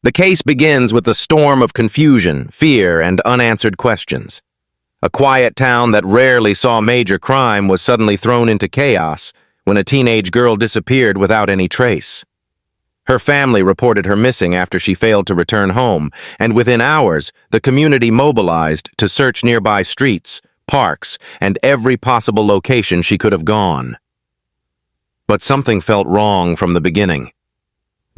The case begins with a storm of confusion, fear, and unanswered questions. A quiet town that rarely saw major crime was suddenly thrown into chaos when a teenage girl disappeared without any trace. Her family reported her missing after she failed to return home, and within hours, the community mobilized to search nearby streets, parks, and every possible location she could have gone. But something felt wrong from the beginning.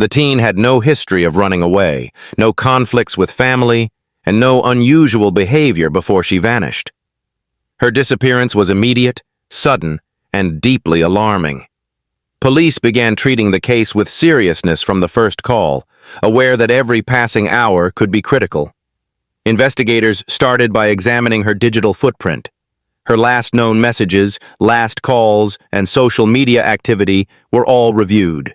The teen had no history of running away, no conflicts with family, and no unusual behavior before she vanished. Her disappearance was immediate, sudden, and deeply alarming. Police began treating the case with seriousness from the first call, aware that every passing hour could be critical. Investigators started by examining her digital footprint. Her last known messages, last calls, and social media activity were all reviewed.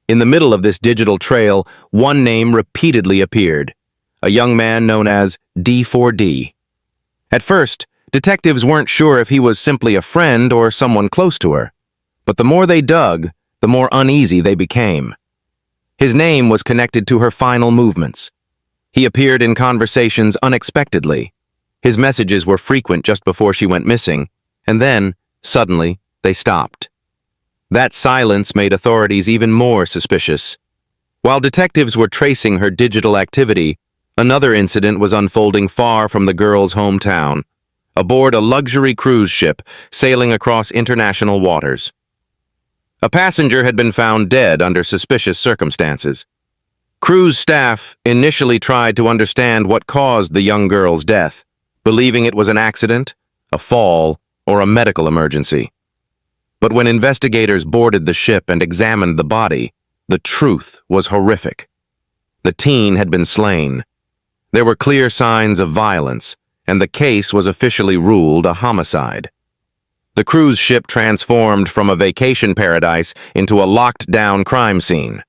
In the middle of this digital trail, one name repeatedly appeared, a young man known as D4vd. At first, detectives weren't sure if he was simply a friend or someone close to her, but the more they dug, the more uneasy they became. His name was connected to her final movements. He appeared in conversations unexpectedly. His messages were frequent just before she went missing, and then, suddenly, they stopped. That silence made authorities even more suspicious. While detectives were tracing her digital activity, another incident was unfolding far from the girl's hometown, aboard a luxury cruise ship sailing across international waters. A passenger had been found dead under suspicious circumstances. Cruise staff initially tried to understand what caused the young girl's death, believing it was an accident, a fall, or a medical emergency. But when investigators boarded the ship and examined the body, the truth was horrific. The teen had been slain. There were clear signs of violence, and the case was officially ruled a homicide. The cruise ship transformed from a vacation paradise into a locked-down crime scene.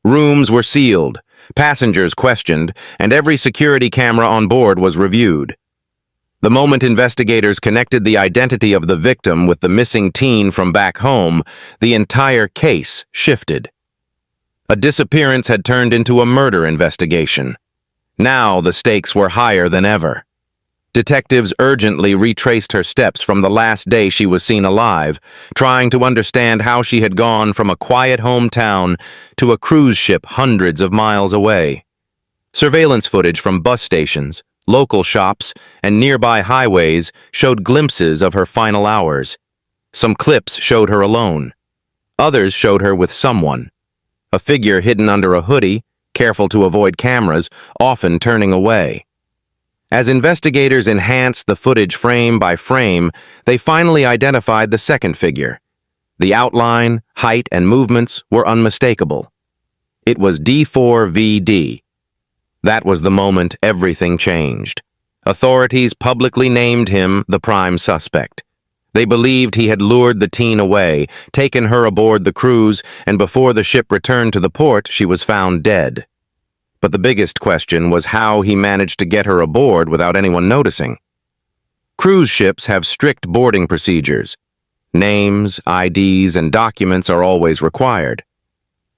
Rooms were sealed, passengers questioned, and every security camera on board was reviewed. The moment investigators connected the identity of the victim with the missing teen from back home, the entire case shifted. A disappearance had turned into a murder investigation. Now the stakes were higher than ever. Detectives urgently retraced her steps from the last day she was seen alive, trying to understand how she had gone from a quiet hometown to a cruise ship hundreds of miles away. Surveillance footage from bus stations, local shops, and nearby highways showed glimpses of her final hours. Some clips showed her alone. Others showed her with someone. A figure hidden under a hoodie, careful to avoid cameras, often turning away. As investigators enhanced the footage frame by frame, they finally identified the second figure. The outline, height, and movements were unmistakable. It was D4vd. That was the moment everything changed. Authorities publicly named him the prime suspect. They believed he had lured the teen away, taken her aboard the cruise, and before the ship returned to the port, she was found dead. But the biggest question was how he managed to get her aboard without anyone noticing. Cruise ships have strict boarding procedures. Names, IDs, and documents are always required.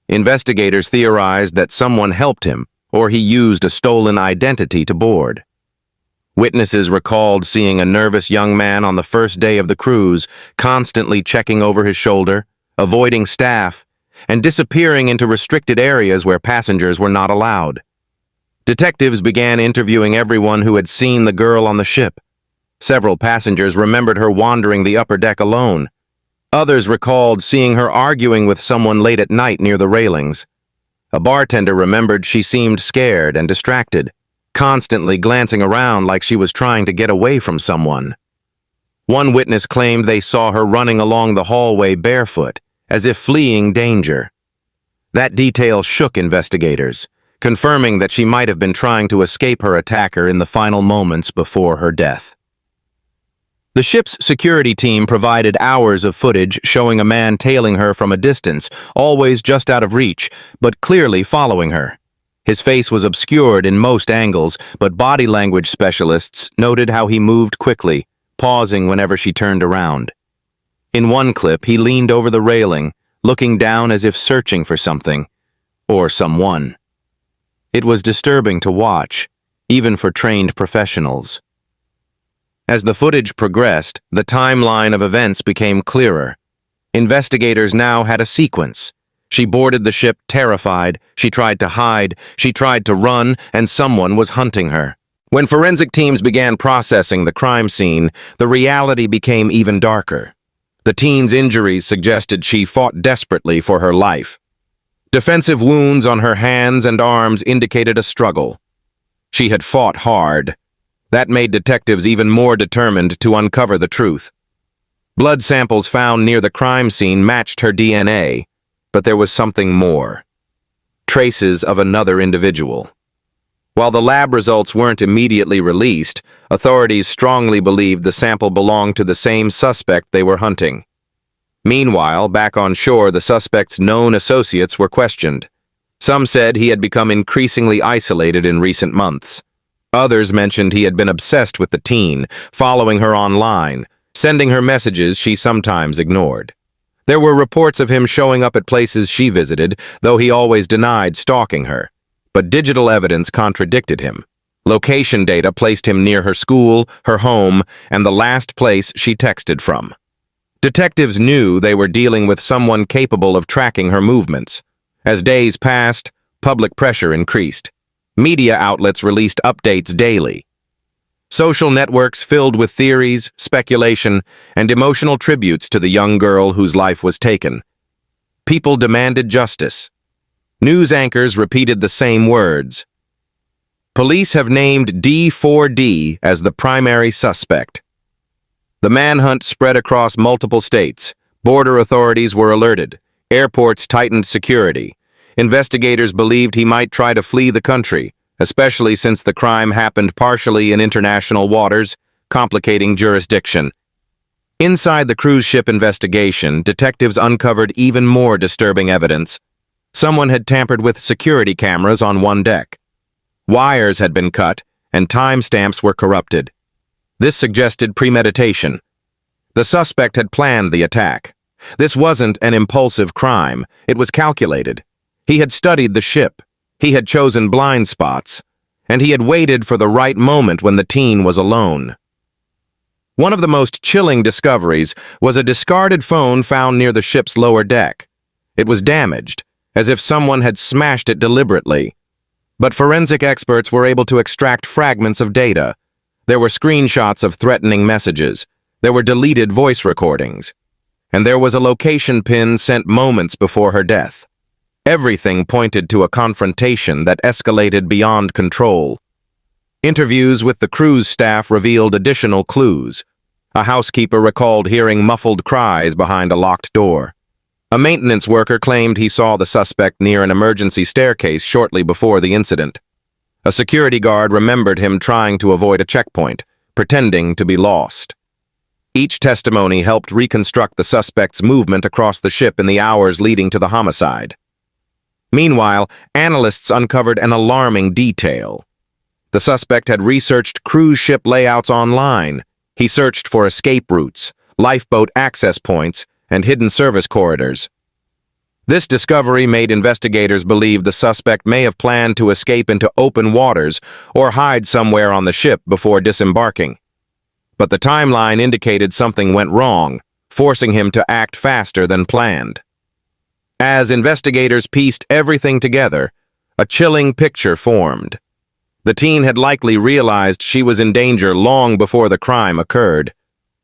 Investigators theorized that someone helped him, or he used a stolen identity to board. Witnesses recalled seeing a nervous young man on the first day of the cruise, constantly checking over his shoulder, avoiding staff, and disappearing into restricted areas where passengers were not allowed. Detectives began interviewing everyone who had seen the girl on the ship. Several passengers remembered her wandering the upper deck alone. Others recalled seeing her arguing with someone late at night near the railings. A bartender remembered she seemed scared and distracted, constantly glancing around like she was trying to get away from someone. One witness claimed they saw her running along the hallway barefoot, as if fleeing danger. That detail shook investigators, confirming that she might have been trying to escape her attacker in the final moments before her death. The ship's security team provided hours of footage showing a man tailing her from a distance, always just out of reach, but clearly following her. His face was obscured in most angles, but body language specialists noted how he moved quickly, pausing whenever she turned around. In one clip, he leaned over the railing, looking down as if searching for something, or someone. It was disturbing to watch, even for trained professionals. As the footage progressed, the timeline of events became clearer. Investigators now had a sequence. She boarded the ship terrified, she tried to hide, she tried to run, and someone was hunting her. When forensic teams began processing the crime scene, the reality became even darker. The teen's injuries suggested she fought desperately for her life. Defensive wounds on her hands and arms indicated a struggle. She had fought hard. That made detectives even more determined to uncover the truth. Blood samples found near the crime scene matched her DNA, but there was something more. Traces of another individual. While the lab results weren't immediately released, authorities strongly believed the sample belonged to the same suspect they were hunting. Meanwhile, back on shore, the suspect's known associates were questioned. Some said he had become increasingly isolated in recent months. Others mentioned he had been obsessed with the teen, following her online, sending her messages she sometimes ignored. There were reports of him showing up at places she visited, though he always denied stalking her. But digital evidence contradicted him. Location data placed him near her school, her home, and the last place she texted from. Detectives knew they were dealing with someone capable of tracking her movements. As days passed, public pressure increased. Media outlets released updates daily. Social networks filled with theories, speculation, and emotional tributes to the young girl whose life was taken. People demanded justice. News anchors repeated the same words. Police have named D4vd as the primary suspect. The manhunt spread across multiple states. Border authorities were alerted. Airports tightened security. Investigators believed he might try to flee the country, especially since the crime happened partially in international waters, complicating jurisdiction. Inside the cruise ship investigation, detectives uncovered even more disturbing evidence. Someone had tampered with security cameras on one deck. Wires had been cut, and timestamps were corrupted. This suggested premeditation. The suspect had planned the attack. This wasn't an impulsive crime. It was calculated. He had studied the ship. He had chosen blind spots. And he had waited for the right moment when the teen was alone. One of the most chilling discoveries was a discarded phone found near the ship's lower deck. It was damaged, as if someone had smashed it deliberately. But forensic experts were able to extract fragments of data. There were screenshots of threatening messages. There were deleted voice recordings. And there was a location pin sent moments before her death. Everything pointed to a confrontation that escalated beyond control. Interviews with the cruise staff revealed additional clues. A housekeeper recalled hearing muffled cries behind a locked door. A maintenance worker claimed he saw the suspect near an emergency staircase shortly before the incident. A security guard remembered him trying to avoid a checkpoint, pretending to be lost. Each testimony helped reconstruct the suspect's movement across the ship in the hours leading to the homicide. Meanwhile, analysts uncovered an alarming detail. The suspect had researched cruise ship layouts online. He searched for escape routes, lifeboat access points, and hidden service corridors. This discovery made investigators believe the suspect may have planned to escape into open waters or hide somewhere on the ship before disembarking. But the timeline indicated something went wrong, forcing him to act faster than planned. As investigators pieced everything together, a chilling picture formed. The teen had likely realized she was in danger long before the crime occurred.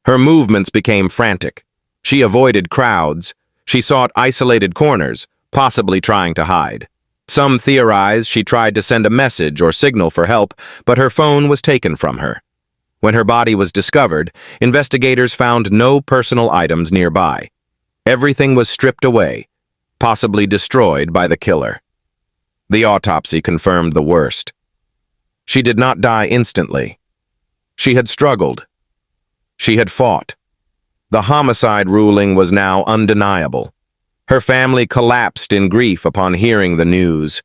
Her movements became frantic. She avoided crowds. She sought isolated corners, possibly trying to hide. Some theorize she tried to send a message or signal for help, but her phone was taken from her. When her body was discovered, investigators found no personal items nearby. Everything was stripped away, possibly destroyed by the killer. The autopsy confirmed the worst. She did not die instantly. She had struggled. She had fought. The homicide ruling was now undeniable. Her family collapsed in grief upon hearing the news.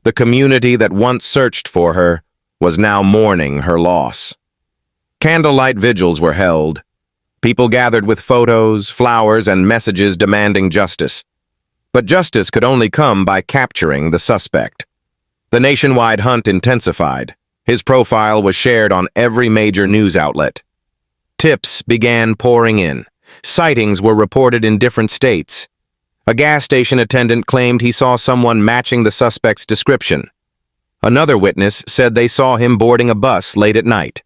The community that once searched for her was now mourning her loss. Candlelight vigils were held. People gathered with photos, flowers, and messages demanding justice. But justice could only come by capturing the suspect. The nationwide hunt intensified. His profile was shared on every major news outlet. Tips began pouring in. Sightings were reported in different states. A gas station attendant claimed he saw someone matching the suspect's description. Another witness said they saw him boarding a bus late at night.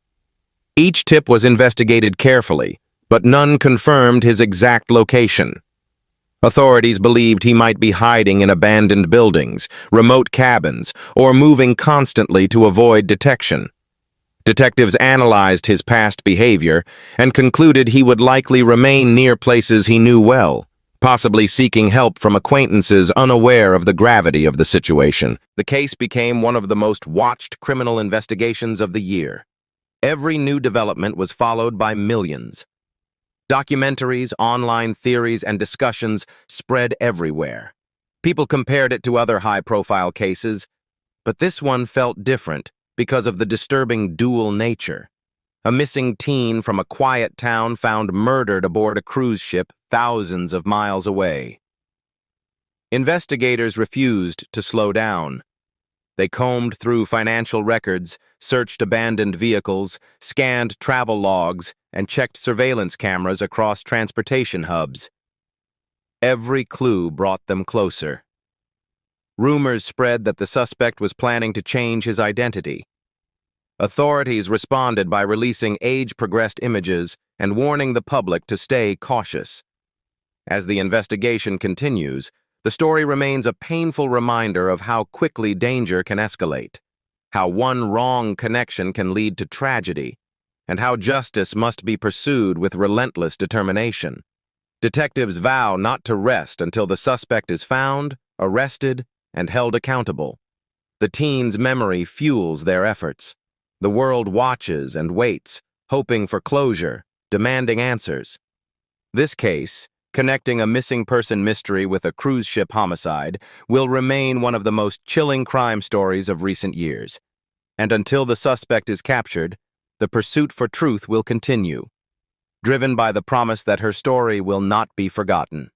Each tip was investigated carefully, but none confirmed his exact location. Authorities believed he might be hiding in abandoned buildings, remote cabins, or moving constantly to avoid detection. Detectives analyzed his past behavior and concluded he would likely remain near places he knew well, possibly seeking help from acquaintances unaware of the gravity of the situation. The case became one of the most watched criminal investigations of the year. Every new development was followed by millions. Documentaries, online theories, and discussions spread everywhere. People compared it to other high-profile cases, but this one felt different because of the disturbing dual nature. A missing teen from a quiet town found murdered aboard a cruise ship thousands of miles away. Investigators refused to slow down. They combed through financial records, searched abandoned vehicles, scanned travel logs, and checked surveillance cameras across transportation hubs. Every clue brought them closer. Rumors spread that the suspect was planning to change his identity. Authorities responded by releasing age-progressed images and warning the public to stay cautious. As the investigation continues, the story remains a painful reminder of how quickly danger can escalate, how one wrong connection can lead to tragedy, and how justice must be pursued with relentless determination. Detectives vow not to rest until the suspect is found, arrested, and held accountable. The teen's memory fuels their efforts. The world watches and waits, hoping for closure, demanding answers. This case, connecting a missing person mystery with a cruise ship homicide, will remain one of the most chilling crime stories of recent years. And until the suspect is captured, the pursuit for truth will continue, driven by the promise that her story will not be forgotten.